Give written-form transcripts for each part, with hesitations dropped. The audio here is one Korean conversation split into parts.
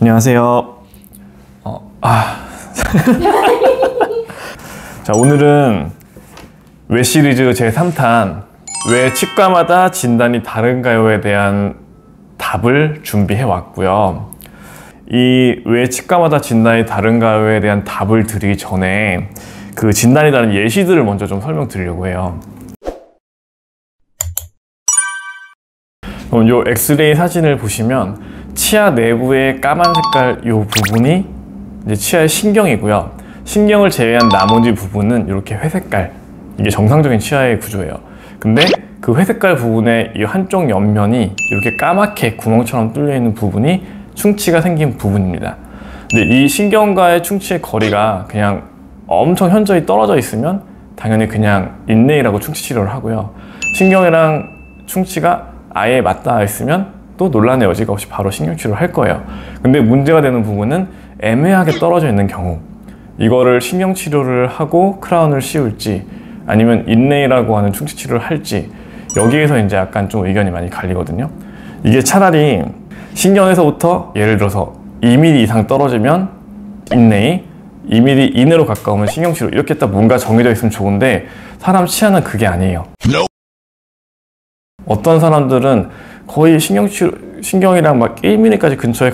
안녕하세요. 자, 오늘은 왜 시리즈 제3탄 왜 치과마다 진단이 다른가요에 대한 답을 준비해 왔고요. 이 왜 치과마다 진단이 다른가요에 대한 답을 드리기 전에 그 진단이 다른 예시들을 먼저 좀 설명드리려고 해요. 그럼 요 엑스레이 사진을 보시면 치아 내부의 까만 색깔 요 부분이 이제 치아의 신경이고요. 신경을 제외한 나머지 부분은 이렇게 회색깔, 이게 정상적인 치아의 구조예요. 근데 그 회색깔 부분의 이 한쪽 옆면이 이렇게 까맣게 구멍처럼 뚫려 있는 부분이 충치가 생긴 부분입니다. 근데 이 신경과의 충치의 거리가 그냥 엄청 현저히 떨어져 있으면 당연히 그냥 인레이라고 충치 치료를 하고요. 신경이랑 충치가 아예 맞닿아 있으면 또 논란의 여지가 없이 바로 신경치료를 할 거예요. 근데 문제가 되는 부분은 애매하게 떨어져 있는 경우, 이거를 신경치료를 하고 크라운을 씌울지 아니면 인레이라고 하는 충치치료를 할지, 여기에서 이제 약간 좀 의견이 많이 갈리거든요. 이게 차라리 신경에서부터 예를 들어서 2mm 이상 떨어지면 인레이, 2mm 이내로 가까우면 신경치료, 이렇게 딱 뭔가 정해져 있으면 좋은데 사람 치아는 그게 아니에요. 어떤 사람들은 거의 신경이랑 막 1mm까지 근처에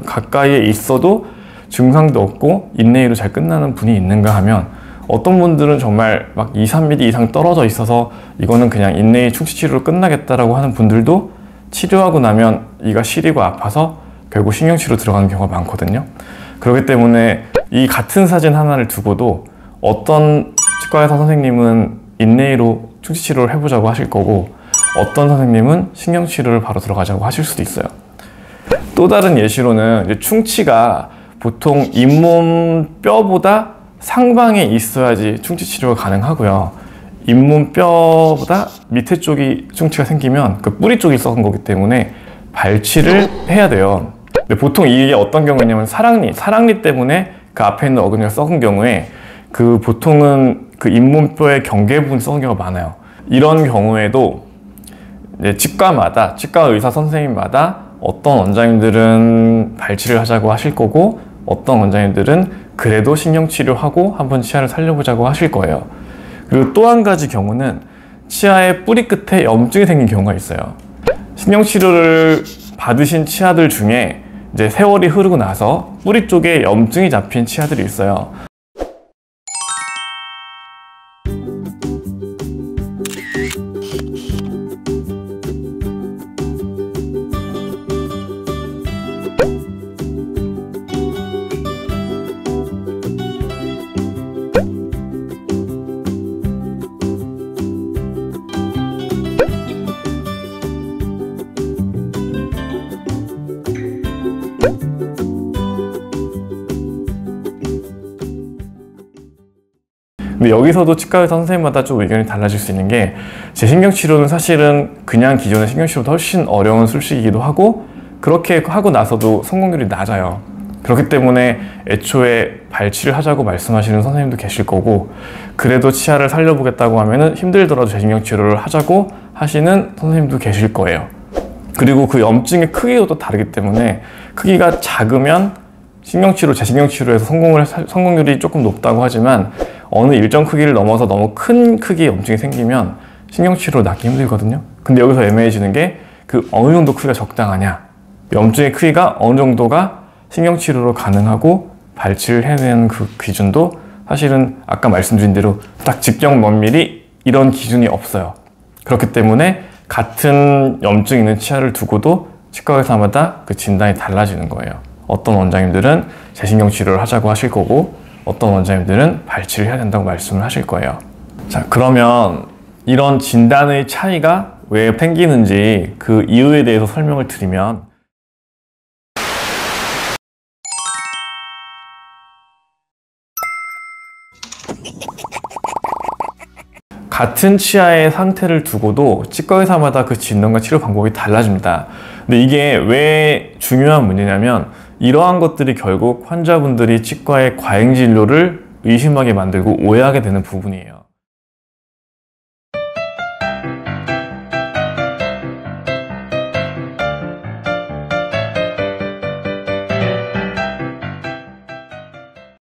가까이에 있어도 증상도 없고 인레이로 잘 끝나는 분이 있는가 하면, 어떤 분들은 정말 막 2, 3mm 이상 떨어져 있어서 이거는 그냥 인레이 충치 치료로 끝나겠다라고 하는 분들도 치료하고 나면 이가 시리고 아파서 결국 신경치료 들어가는 경우가 많거든요. 그렇기 때문에 이 같은 사진 하나를 두고도 어떤 치과의사 선생님은 인레이로 충치 치료를 해보자고 하실 거고, 어떤 선생님은 신경치료를 바로 들어가자고 하실 수도 있어요. 또 다른 예시로는 이제 충치가 보통 잇몸 뼈보다 상방에 있어야지 충치 치료가 가능하고요. 잇몸 뼈보다 밑에 쪽이 충치가 생기면 그 뿌리 쪽이 썩은 거기 때문에 발치를 해야 돼요. 근데 보통 이게 어떤 경우냐면 사랑니 때문에 그 앞에 있는 어금니가 썩은 경우에 그 보통은 그 잇몸뼈의 경계 부분이 썩은 경우가 많아요. 이런 경우에도 이제 치과 의사 선생님마다 어떤 원장님들은 발치를 하자고 하실 거고, 어떤 원장님들은 그래도 신경치료하고 한번 치아를 살려보자고 하실 거예요. 그리고 또 한 가지 경우는 치아의 뿌리 끝에 염증이 생긴 경우가 있어요. 신경치료를 받으신 치아들 중에 이제 세월이 흐르고 나서 뿌리 쪽에 염증이 잡힌 치아들이 있어요. 근데 여기서도 치과의사 선생님마다 좀 의견이 달라질 수 있는 게, 제 신경치료는 사실은 그냥 기존의 신경치료보다 훨씬 어려운 술식이기도 하고, 그렇게 하고 나서도 성공률이 낮아요. 그렇기 때문에 애초에 발치를 하자고 말씀하시는 선생님도 계실 거고, 그래도 치아를 살려보겠다고 하면은 힘들더라도 재신경치료를 하자고 하시는 선생님도 계실 거예요. 그리고 그 염증의 크기도 또 다르기 때문에, 크기가 작으면 재신경치료에서 성공률이 조금 높다고 하지만, 어느 일정 크기를 넘어서 너무 큰 크기의 염증이 생기면 신경치료로 낫기 힘들거든요. 근데 여기서 애매해지는 게 그 어느 정도 크기가 적당하냐, 염증의 크기가 어느 정도가 신경치료로 가능하고 발치를 해야 되는 그 기준도 사실은 아까 말씀드린 대로 딱 직경 몇 미리 이런 기준이 없어요. 그렇기 때문에 같은 염증 있는 치아를 두고도 치과 의사마다 그 진단이 달라지는 거예요. 어떤 원장님들은 재신경치료를 하자고 하실 거고, 어떤 원장님들은 발치를 해야 된다고 말씀을 하실 거예요. 자, 그러면 이런 진단의 차이가 왜 생기는지 그 이유에 대해서 설명을 드리면, 같은 치아의 상태를 두고도 치과 의사마다 그 진단과 치료 방법이 달라집니다. 근데 이게 왜 중요한 문제냐면, 이러한 것들이 결국 환자분들이 치과의 과잉 진료를 의심하게 만들고 오해하게 되는 부분이에요.